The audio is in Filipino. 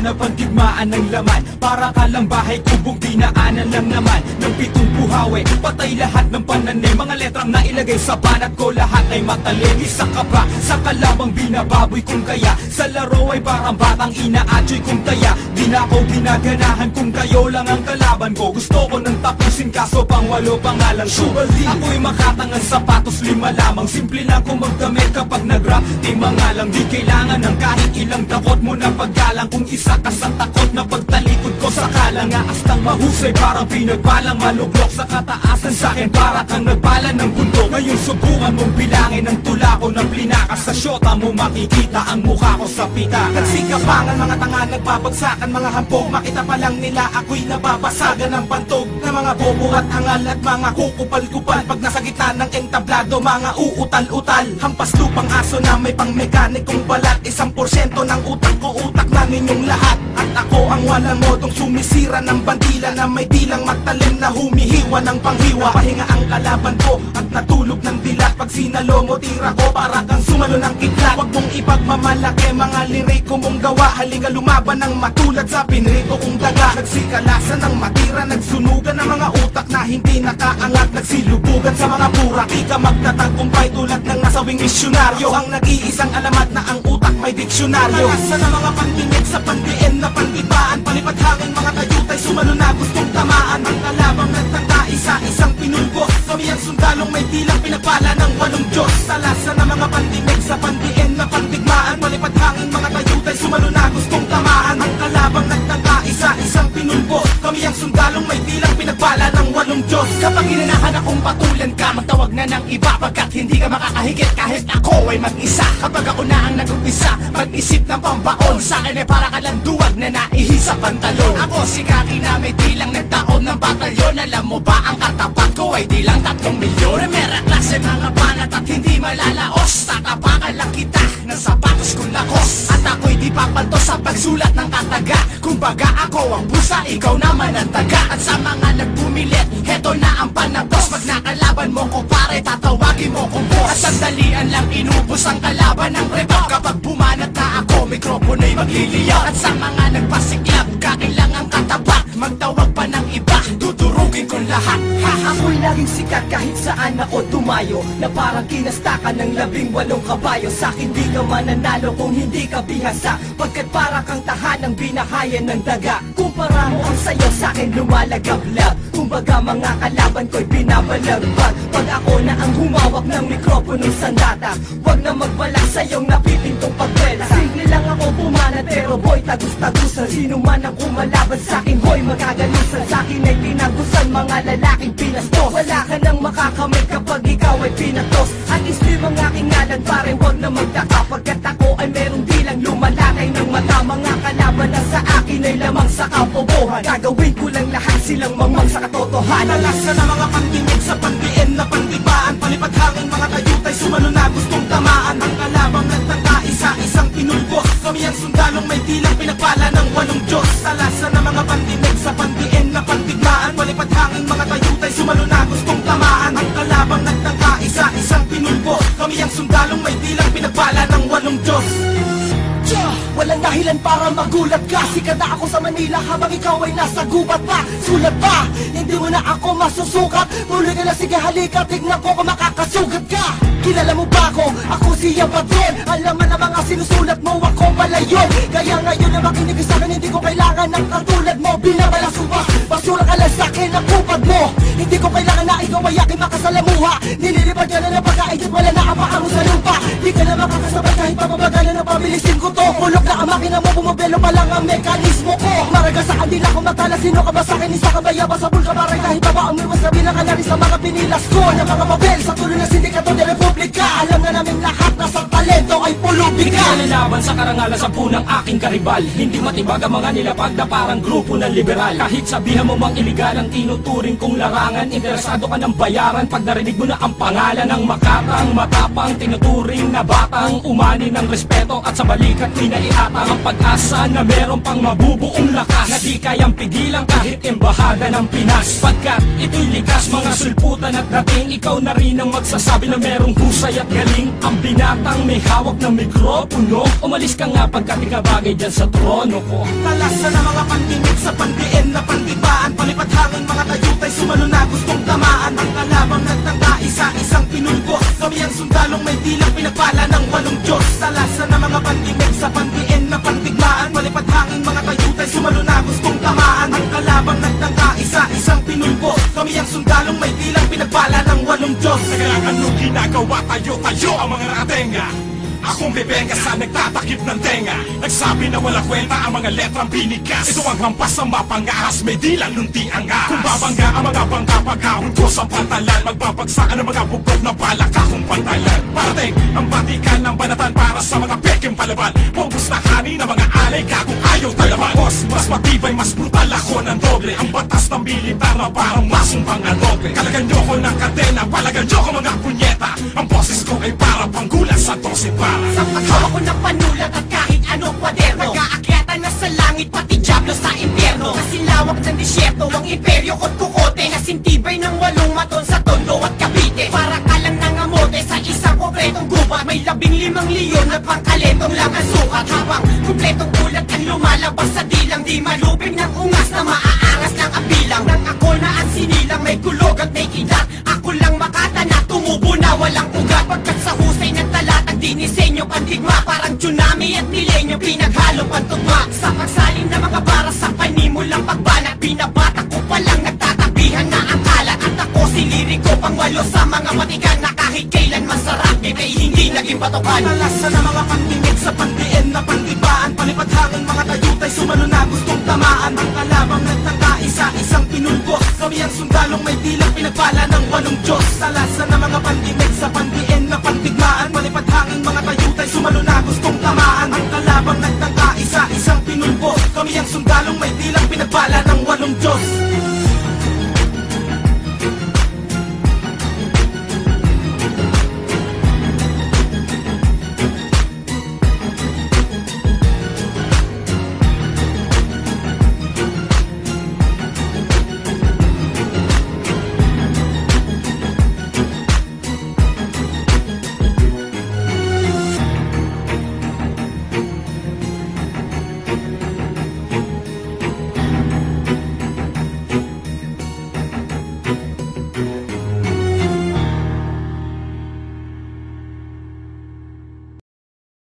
hanap ang digmaan ng laman. Para ka lang bahay kubong dinaanan lang naman ng pitong buhawi. Patay lahat ng pananim, mga letrang nailagay sa banat ko, lahat ay matalim. Isa ka ba sa kalabang binababoy kung kaya? Sa laro ay parang batang inaatyoy kung taya. Di na ako ginaganahan kung kayo lang ang kalaban ko. Gusto ko nang tapusin kaso pang walo pangalan ko. Ako'y makatangang sapatos, lima lamang. Simple lang kung magdamit kapag nag-rap. Di mga lang, di kailangan ng kahit ilang dakot mo na paggalang. Kung isa ka sa takot na pagtalikod ko sa kalanga. Astang mahusay parang pinagbalang maluglok sa kataasan. Sa'kin para kang nagbala ng bundok. Ngayon subukan mong bilangin ang tula ko na plinaka. Sa syota mo makikita ang mukha ko sa pita. Nagsikapangan mga tanga, nagbabagsakan mga hampog. Makita pa lang nila ako'y nababasagan ng pantog na mga bobo at angal at mga kukupal-kupal. Pag nasa gitna ng entablado, mga uutal-utal. Hampas lupang aso na may pang mekanikong balat. 1% ng utak ko, utak na ninyong lahat. At ako ang walang modong sumisira ng bandila na may dilang matalim na humihiwa ng panghiwa. Pahinga ang kalaban ko at natulog ng dilat. Pag sinalo mo tira ko para kang sumalo ng kidlat. Huwag mong ipagmamalaki mga liriko mong gawa. Halika lumaban ng matulad sa pinrito kong daga. Nagsikalasan ng matira, nagsunugan ng mga utak na hindi nakaangat. Nagsilubugan sa mga pura, di ka magtatagumpay tulad ng nasawing misyonaryo. Ang nag-iisang alamat na ang utak may diksyonaryo. Nalasa na mga pandinig sa pandiin na pandibaan. Palipad hangin mga kayutay, sumalo na gustong tamaan. Ang kalabang nagtangka, isa-isang pinulbo. Kami ang sundalong may dilang pinagpala ng walong Diyos. Nalasa na mga pandinig sa pandiin na pandigmaan. Palipad hangin mga kayutay, sumalo na gustong tamaan. Ang kalabang nagtangka, isa-isang pinulbo. Kami ang sundalong may dilang pinagpala ng walong Diyos. Kapag inanahan akong patulan ka, magtawag na ng iba. Pagkat hindi ka makakahigit kahit ako ay mag-isa. Kapag ako na ang nag-umpisa, mag-isip ng pambaon. Sa'kin ay para ka lang duwag na naihi sa pantalon. Ako si Kaki na may dilang nagtaon ng batalyon. Alam mo ba ang katapat ko ay di lang 3 milyon. Remera klase mga banat at hindi malalaos. Tatapakan lang kita ng sapatos kong lakos. At ako'y di papalto sa pagsulat ng kataga. Kumbaga ako ang pusa, ikaw naman ang taga. At sa mga nagpumilit, heto na ang panagos. Pag nakalaban mo ko pare, tatawagin mo kong boss. At sandalian lang inubos ang kalaban ng repot. Kapag bumanat na ako, mikropono'y magliliyaw. At sa mga nagpasiklab, kailangang katapat. Magtawag pa ng iba, dudurugin kong lahat. Ako'y laging sikat kahit saan ako tumayo. Na parang kinastakan ng 18 kabayo. Sa'kin di ka mananalo kung hindi ka bihasa. Pagkat para kang tahanang binahayan ng daga. Kumpara mo ang sayo, sa'kin lumalagablab. Kumbaga mga kalaban ko'y binabalagbag. Pag ako na ang humawak ng mikroponong sandata, wag na magbalak sa iyong napipintong pagwela. Simple lang ako pumanat pero boy tagus-tagusan. Sino man ang kumalaban sa'kin, hoy magagalusan. Sa'kin ay tinagusan mga lalaking pinastos. Wala ka nang makakamit kapag ikaw ay pinatos. At islim ang aking ngalan pare, wag na magtaka. Pagkat ako ay merong dilang lumalakay ng mata. Mga kalaban na sa akin ay lamang sa kapobohan. Gagawin ko lang lahat silang mangmang sa katotohanan. Nalasa na mga pandinig sa pandiin na pandibaan. Palipad hangin mga kayutay, sumalo na gustong tamaan. Ang kalabang nagtangka, isa-isang pinulbo. Kami ang sundalong may dilang pinagpala ng walong Diyos. Nalasa na mga pandinig sa pandiin na pandigmaan. Palipad hangin mga kayutay, sumalo na gustong tamaan. Ang kalabang nagtangka, isa-isang pinulbo. Kami ang sundalong may dilang pinagpala ng walong Diyos. Walang dahilan para magulat ka. Sikat na ako sa Manila habang ikaw ay nasa gubat pa. Sulat pa, hindi mo na ako masusukat. Tuloy ka na, sige halika, tignan ko kung makakasugat ka. Kilala mo ba ako? Ako siya Patron. Alam mo na mga sinusulat mo, ako pala yun. Kaya ngayon na makinig sa akin, hindi ko kailangan ng katulad mo. Binabalaso pa, basura ka lang sa'kin ang kupad mo. Hindi ko kailangan na ikaw ay aking makasalamuha. Nililipad ka na ng pagkain, wala na ang paa mo sa lupa. Di ka na makakasabay kahit pamabagalan na pabilisin ko to. Kulok na ang makina mo, bumabelo pa lang ang mekanismo ko. Maraga sa kandila ko matala, sino ka ba sa'kin? Isa ka ba yaba sa bulka para kahit baba umiwas na bilang ka na rin sa mga pinilas ko. Na mga mabel sa tuloy ng sindikato de Republika. Alam na namin lahat na sa talento ay pulubi ka. Hindi nalalaban sa karangalan sa punang aking karibal. Hindi matibag ang mga nilapag na parang grupo ng liberal. Kahit sabihan mo mang iligal ang tinuturing kong larangan, interesado ka ng bayaran pag narinig mo na ang pangalan ng makatang matapang tinuturing na batang umani ng respeto at sa balikat pinaiatang ang pag-asa na meron pang mabubuong lakas na di kayang pigilan kahit embahada ng Pinas. Pagkat ito'y likas mga sulputan at dating, ikaw na rin ang magsasabi na merong husay at galing. Ang binatang may hawak na mikropono puno. Umalis ka nga pagkat ikabagay dyan sa trono ko. Talasan ng mga pandimik sa pandiin na pandibaan. Palipat hangin mga tayutay sumalo na gustong tamaan. Ang kalabang nagtangka isa-isang pinulbos. Kami ang sundalong may dilang pinagpala ng walong Diyos. Talasan ng mga pandimik sa pandiin na pandigmaan. Palipat hangin mga tayutay sumalo na gustong tamaan. Ang kalabang nagtangka isa-isang pinulbos. Kami ang sundalong may dilang pinagpala ng walong Diyos. Kaya anong ginagawa tayo ang mga nakatenga. Akong bebenga sa nagtatakip ng tenga. Nagsabi na wala kwenta ang mga letrang binigas. Ito ang hampas ng mapangahas, may dilang nunti ang ahas. Kung babangga ang mga bangka pagkahon ko sa pantalan, magbabagsakan ang mga bubog na balak akong pantalan. Parating ang batikan ng banatan para sa mga peking palaban. Pogos na kanin ng mga alay kagong ayaw talaman. Mas matibay, mas brutal ako ng doble. Ang batas ng militar na parang masumpang adobe. Kalagan nyo ko ng kadena, palagan nyo ko mga punyeta. Ang boses ko ay para panggulat sa 12 para. Sa paghawa ko ng panulat at kahit anong kwaderno, nag-aakyatan na sa langit pati dyablo sa impyerno. Kasilawak ng disyerto ang imperyo ko't kukote. Nasintibay ng 8 maton sa Tondo at Cavite. Para ka lang nangamote sa isang kompletong gubat. May 15 leon at pangkaletong lang ang sukat. Habang kompletong ulat ang lumalabas sa dilang. Di malupig ng ungas na maaangas lang ang bilang. Nang ako na ang sinilang may kulog at may kidat. Ako lang makatana, tumubo na walang ugat. Pagkat sa husay ng talatang dinisenyo pandigma. Parang tsunami at milenyo pinaghalong pantugma. Sa pagsalim na mga para sa panimulang pagbanat. Binabata ko palang nagtatabihan na ang kalat. At ako siliriko pang walo sa mga matigan. Na kahit kailan masarap kay hindi naging patokan. Talasan ng mga pandimik sa pandiin na pandibaan. Palipat hangin mga tayutay sumalo na gustong tamaan. Ang kalabang nagtangka isa-isang pinulbos. Kami ang sundalong may dilang pinagpala ng 8 Diyos. Talasan ng mga pandimik sa pandiin na pandigmaan. Palipat hangin mga tayutay sumalo na gustong tamaan. Ang kalabang nagtangka isa-isang pinulbos. Kami ang sundalong may dilang pinagpala ng 8 Diyos.